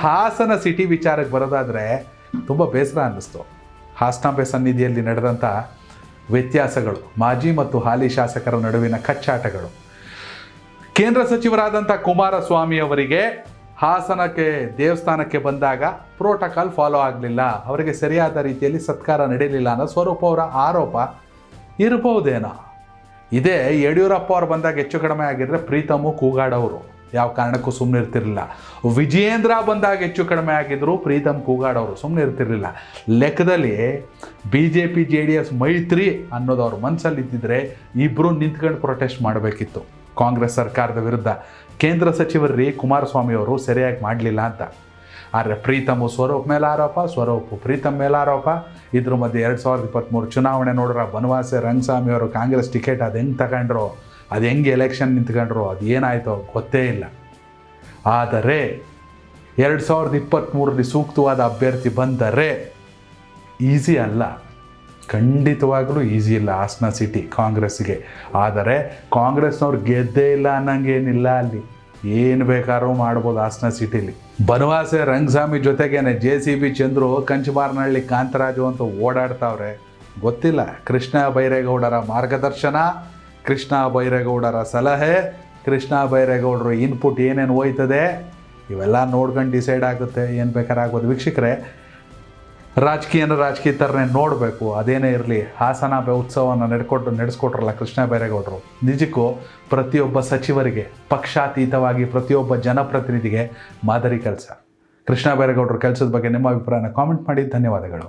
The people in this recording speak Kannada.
ಹಾಸನ ಸಿಟಿ ವಿಚಾರಕ್ಕೆ ಬರೋದಾದರೆ ತುಂಬ ಬೇಸರ ಅನ್ನಿಸ್ತು. ಹಾಸನಾಂಬೆ ಸನ್ನಿಧಿಯಲ್ಲಿ ನಡೆದಂಥ ವ್ಯತ್ಯಾಸಗಳು, ಮಾಜಿ ಮತ್ತು ಹಾಲಿ ಶಾಸಕರ ನಡುವಿನ ಕಚ್ಚಾಟಗಳು. ಕೇಂದ್ರ ಸಚಿವರಾದಂಥ ಕುಮಾರಸ್ವಾಮಿ ಅವರಿಗೆ ಹಾಸನಕ್ಕೆ ದೇವಸ್ಥಾನಕ್ಕೆ ಬಂದಾಗ ಪ್ರೋಟೋಕಾಲ್ ಫಾಲೋ ಆಗಲಿಲ್ಲ, ಅವರಿಗೆ ಸರಿಯಾದ ರೀತಿಯಲ್ಲಿ ಸತ್ಕಾರ ನಡೆಯಲಿಲ್ಲ ಅನ್ನೋ ಸ್ವರೂಪ ಅವರ ಆರೋಪ ಇರಬಹುದೇನೋ. ಇದೇ ಯಡಿಯೂರಪ್ಪ ಅವ್ರು ಬಂದಾಗ ಹೆಚ್ಚು ಕಡಿಮೆ ಆಗಿದ್ರೆ ಪ್ರೀತಮು ಕೂಗಾಡೋರು ಯಾವ ಕಾರಣಕ್ಕೂ ಸುಮ್ಮನೆ ಇರ್ತಿರಲಿಲ್ಲ. ವಿಜಯೇಂದ್ರ ಬಂದಾಗ ಹೆಚ್ಚು ಕಡಿಮೆ ಆಗಿದ್ರು ಪ್ರೀತಮ್ ಕೂಗಾಡೋರು ಸುಮ್ಮನೆ ಇರ್ತಿರಲಿಲ್ಲ. ಲೆಕ್ಕದಲ್ಲಿ BJP JDS ಮೈತ್ರಿ ಅನ್ನೋದು ಅವ್ರ ಮನಸ್ಸಲ್ಲಿ ಇದ್ದಿದ್ರೆ ಇಬ್ಬರು ನಿಂತ್ಕೊಂಡು ಪ್ರೊಟೆಸ್ಟ್ ಮಾಡಬೇಕಿತ್ತು ಕಾಂಗ್ರೆಸ್ ಸರ್ಕಾರದ ವಿರುದ್ಧ. ಕೇಂದ್ರ ಸಚಿವರ್ರಿ ಕುಮಾರಸ್ವಾಮಿ ಅವರು ಸರಿಯಾಗಿ ಮಾಡಲಿಲ್ಲ ಅಂತ. ಆದರೆ ಪ್ರೀತಮು ಸ್ವರೂಪ್ ಮೇಲೆ ಆರೋಪ, ಸ್ವರೂಪು ಪ್ರೀತಮ್ ಮೇಲೆ ಆರೋಪ. ಇದ್ರ ಮಧ್ಯೆ 2023 ಚುನಾವಣೆ ನೋಡ್ರ ಬನವಾಸಿ ರಂಗಸ್ವಾಮಿ ಅವರು ಕಾಂಗ್ರೆಸ್ ಟಿಕೆಟ್ ಅದು ಹೆಂಗೆ ತಗೊಂಡ್ರು, ಅದು ಹೆಂಗೆ ಎಲೆಕ್ಷನ್ ನಿಂತ್ಕೊಂಡ್ರು, ಅದು ಏನಾಯಿತೋ ಗೊತ್ತೇ ಇಲ್ಲ. ಆದರೆ 2023ರಲ್ಲಿ ಸೂಕ್ತವಾದ ಅಭ್ಯರ್ಥಿ ಬಂದರೆ ಈಸಿ ಅಲ್ಲ, ಖಂಡಿತವಾಗಲೂ ಈಸಿ ಇಲ್ಲ ಹಾಸನ ಸಿಟಿ ಕಾಂಗ್ರೆಸ್ಗೆ. ಆದರೆ ಕಾಂಗ್ರೆಸ್ನವ್ರು ಗೆದ್ದೇ ಇಲ್ಲ ಅನ್ನಂಗೇನಿಲ್ಲ, ಅಲ್ಲಿ ಏನು ಬೇಕಾದ್ರೂ ಮಾಡ್ಬೋದು ಹಾಸನ ಸಿಟಿಲಿ. ಬನವಾಸಿ ರಂಗಸ್ವಾಮಿ ಜೊತೆಗೇನೆ JCB ಚಂದ್ರು, ಕಂಚಮಾರನಹಳ್ಳಿ ಕಾಂತರಾಜು ಅಂತ ಓಡಾಡ್ತಾವ್ರೆ. ಗೊತ್ತಿಲ್ಲ, ಕೃಷ್ಣ ಬೈರೇಗೌಡರ ಮಾರ್ಗದರ್ಶನ, ಕೃಷ್ಣ ಬೈರೇಗೌಡರ ಸಲಹೆ, ಕೃಷ್ಣ ಬೈರೇಗೌಡರು ಇನ್ಪುಟ್ ಏನೇನು ಹೋಯ್ತದೆ ಇವೆಲ್ಲ ನೋಡ್ಕೊಂಡು ಡಿಸೈಡ್ ಆಗುತ್ತೆ, ಏನು ಬೇಕಾದ್ರೆ ಆಗ್ಬೋದು. ವೀಕ್ಷಕರೇ, ರಾಜಕೀಯ ಥರನೇ ನೋಡಬೇಕು. ಅದೇನೇ ಇರಲಿ, ಹಾಸನಾಂಬೆ ಉತ್ಸವವನ್ನು ನಡೆಸ್ಕೊಟ್ರಲ್ಲ ಕೃಷ್ಣ ಬೈರೇಗೌಡರು, ನಿಜಕ್ಕೂ ಪ್ರತಿಯೊಬ್ಬ ಸಚಿವರಿಗೆ ಪಕ್ಷಾತೀತವಾಗಿ ಪ್ರತಿಯೊಬ್ಬ ಜನಪ್ರತಿನಿಧಿಗೆ ಮಾದರಿ ಕೆಲಸ. ಕೃಷ್ಣ ಬೈರೇಗೌಡರ ಕೆಲಸದ ಬಗ್ಗೆ ನಿಮ್ಮ ಅಭಿಪ್ರಾಯನ ಕಾಮೆಂಟ್ ಮಾಡಿ. ಧನ್ಯವಾದಗಳು.